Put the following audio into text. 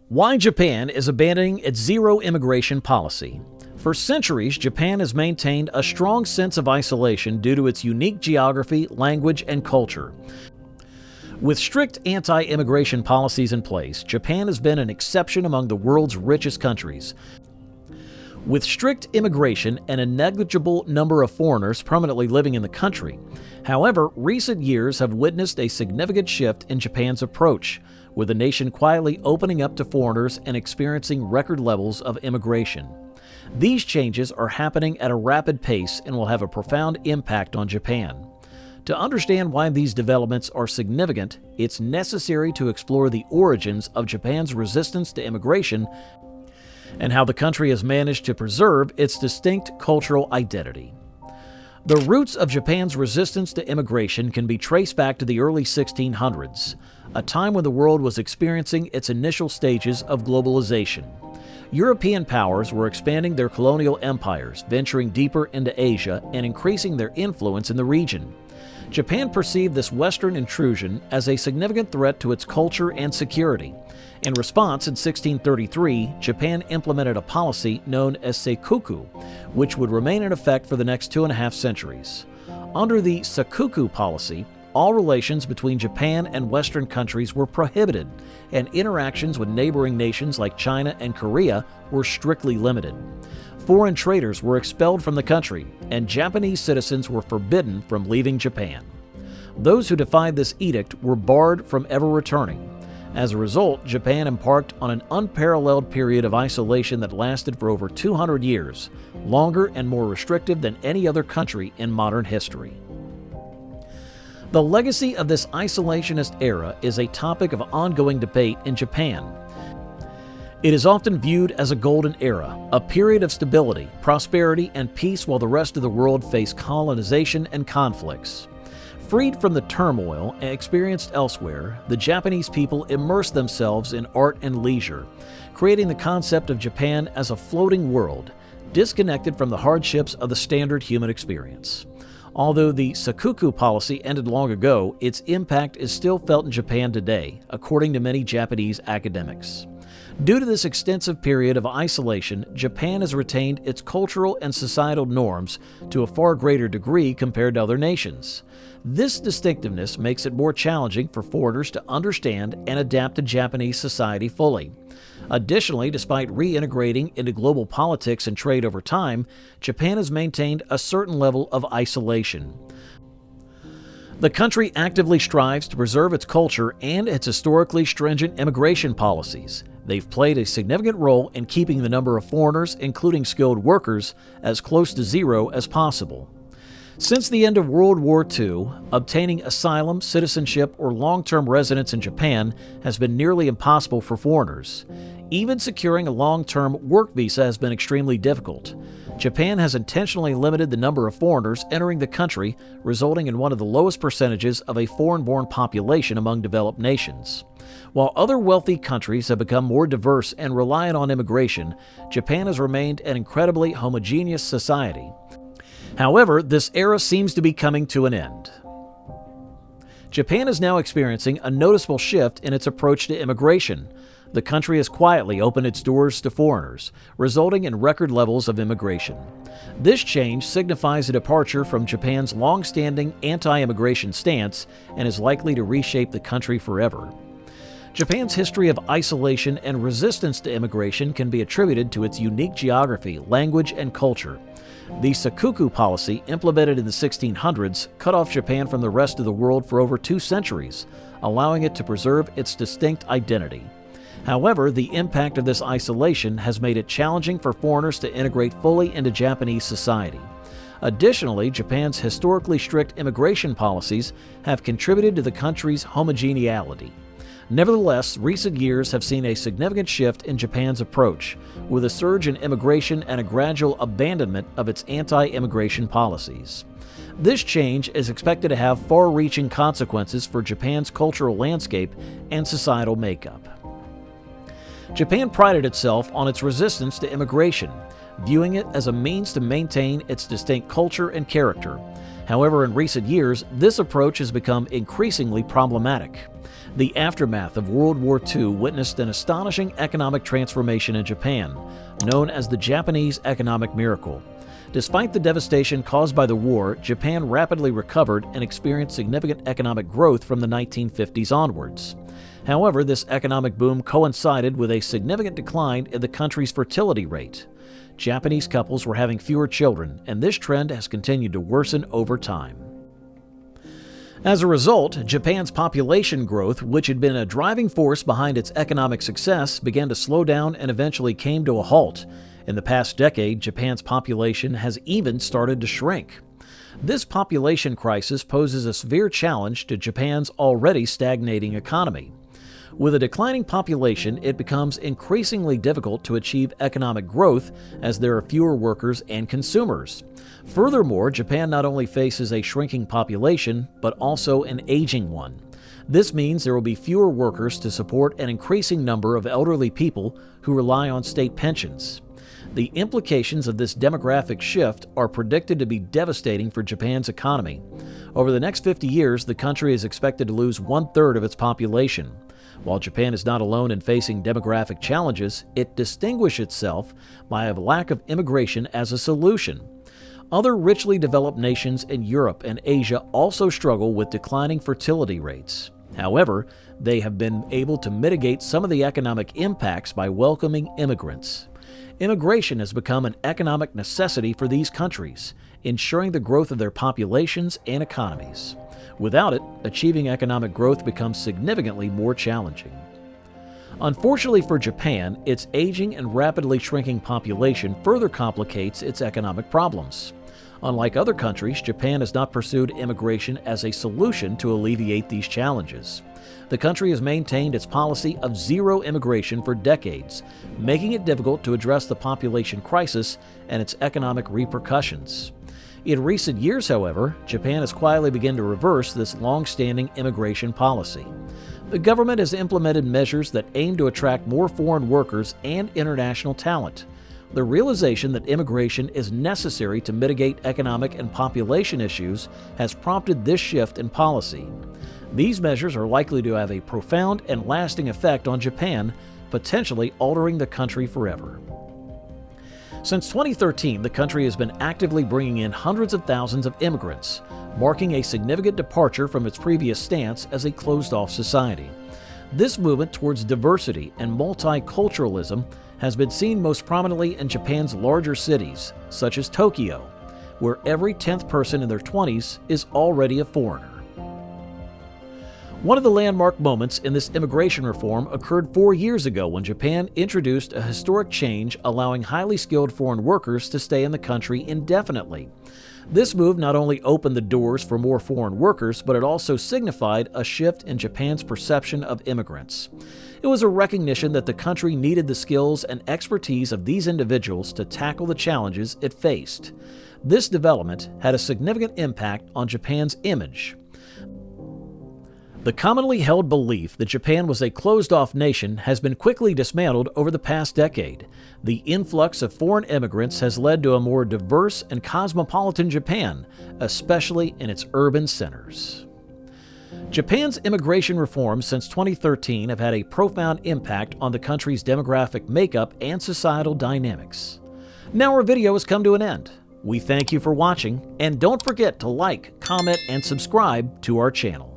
Why Japan is abandoning its zero immigration policy. For centuries, Japan has maintained a strong sense of isolation due to its unique geography, language, and culture. With strict anti-immigration policies in place, Japan has been an exception among the world's richest countries. With strict immigration and a negligible number of foreigners permanently living in the country. However, recent years have witnessed a significant shift in Japan's approach, with the nation quietly opening up to foreigners and experiencing record levels of immigration. These changes are happening at a rapid pace and will have a profound impact on Japan. To understand why these developments are significant, it's necessary to explore the origins of Japan's resistance to immigration and how the country has managed to preserve its distinct cultural identity. The roots of Japan's resistance to immigration can be traced back to the early 1600s, a time when the world was experiencing its initial stages of globalization. European powers were expanding their colonial empires, venturing deeper into Asia and increasing their influence in the region. Japan perceived this Western intrusion as a significant threat to its culture and security. In response, in 1633, Japan implemented a policy known as Sakoku, which would remain in effect for the next 2.5 centuries. Under the Sakoku policy, all relations between Japan and Western countries were prohibited, and interactions with neighboring nations like China and Korea were strictly limited. Foreign traders were expelled from the country, and Japanese citizens were forbidden from leaving Japan. Those who defied this edict were barred from ever returning. As a result, Japan embarked on an unparalleled period of isolation that lasted for over 200 years, longer and more restrictive than any other country in modern history. The legacy of this isolationist era is a topic of ongoing debate in Japan. It is often viewed as a golden era, a period of stability, prosperity, and peace while the rest of the world faced colonization and conflicts. Freed from the turmoil experienced elsewhere, the Japanese people immersed themselves in art and leisure, creating the concept of Japan as a floating world, disconnected from the hardships of the standard human experience. Although the Sakoku policy ended long ago, its impact is still felt in Japan today, according to many Japanese academics. Due to this extensive period of isolation, Japan has retained its cultural and societal norms to a far greater degree compared to other nations. This distinctiveness makes it more challenging for foreigners to understand and adapt to Japanese society fully. Additionally, despite reintegrating into global politics and trade over time, Japan has maintained a certain level of isolation. The country actively strives to preserve its culture and its historically stringent immigration policies. They've played a significant role in keeping the number of foreigners, including skilled workers, as close to zero as possible. Since the end of World War II, obtaining asylum, citizenship, or long-term residence in Japan has been nearly impossible for foreigners. Even securing a long-term work visa has been extremely difficult. Japan has intentionally limited the number of foreigners entering the country, resulting in one of the lowest percentages of a foreign-born population among developed nations. While other wealthy countries have become more diverse and reliant on immigration, Japan has remained an incredibly homogeneous society. However, this era seems to be coming to an end. Japan is now experiencing a noticeable shift in its approach to immigration. The country has quietly opened its doors to foreigners, resulting in record levels of immigration. This change signifies a departure from Japan's long-standing anti-immigration stance and is likely to reshape the country forever. Japan's history of isolation and resistance to immigration can be attributed to its unique geography, language, and culture. The Sakoku policy, implemented in the 1600s, cut off Japan from the rest of the world for over 2 centuries, allowing it to preserve its distinct identity. However, the impact of this isolation has made it challenging for foreigners to integrate fully into Japanese society. Additionally, Japan's historically strict immigration policies have contributed to the country's homogeneity. Nevertheless, recent years have seen a significant shift in Japan's approach, with a surge in immigration and a gradual abandonment of its anti-immigration policies. This change is expected to have far-reaching consequences for Japan's cultural landscape and societal makeup. Japan prided itself on its resistance to immigration, viewing it as a means to maintain its distinct culture and character. However, in recent years, this approach has become increasingly problematic. The aftermath of World War II witnessed an astonishing economic transformation in Japan, known as the Japanese economic miracle. Despite the devastation caused by the war, Japan rapidly recovered and experienced significant economic growth from the 1950s onwards. However, this economic boom coincided with a significant decline in the country's fertility rate. Japanese couples were having fewer children, and this trend has continued to worsen over time. As a result, Japan's population growth, which had been a driving force behind its economic success, began to slow down and eventually came to a halt. In the past decade, Japan's population has even started to shrink. This population crisis poses a severe challenge to Japan's already stagnating economy. With a declining population, it becomes increasingly difficult to achieve economic growth as there are fewer workers and consumers. Furthermore, Japan not only faces a shrinking population, but also an aging one. This means there will be fewer workers to support an increasing number of elderly people who rely on state pensions. The implications of this demographic shift are predicted to be devastating for Japan's economy. Over the next 50 years, the country is expected to lose 1/3 of its population. While Japan is not alone in facing demographic challenges, it distinguishes itself by a lack of immigration as a solution. Other richly developed nations in Europe and Asia also struggle with declining fertility rates. However, they have been able to mitigate some of the economic impacts by welcoming immigrants. Immigration has become an economic necessity for these countries, ensuring the growth of their populations and economies. Without it, achieving economic growth becomes significantly more challenging. Unfortunately for Japan, its aging and rapidly shrinking population further complicates its economic problems. Unlike other countries, Japan has not pursued immigration as a solution to alleviate these challenges. The country has maintained its policy of zero immigration for decades, making it difficult to address the population crisis and its economic repercussions. In recent years, however, Japan has quietly begun to reverse this long-standing immigration policy. The government has implemented measures that aim to attract more foreign workers and international talent. The realization that immigration is necessary to mitigate economic and population issues has prompted this shift in policy. These measures are likely to have a profound and lasting effect on Japan, potentially altering the country forever. Since 2013, the country has been actively bringing in hundreds of thousands of immigrants, marking a significant departure from its previous stance as a closed-off society. This movement towards diversity and multiculturalism has been seen most prominently in Japan's larger cities, such as Tokyo, where every 10th person in their 20s is already a foreigner. One of the landmark moments in this immigration reform occurred 4 years ago when Japan introduced a historic change allowing highly skilled foreign workers to stay in the country indefinitely. This move not only opened the doors for more foreign workers, but it also signified a shift in Japan's perception of immigrants. It was a recognition that the country needed the skills and expertise of these individuals to tackle the challenges it faced. This development had a significant impact on Japan's image. The commonly held belief that Japan was a closed-off nation has been quickly dismantled over the past decade. The influx of foreign immigrants has led to a more diverse and cosmopolitan Japan, especially in its urban centers. Japan's immigration reforms since 2013 have had a profound impact on the country's demographic makeup and societal dynamics. Now our video has come to an end. We thank you for watching, and don't forget to like, comment, and subscribe to our channel.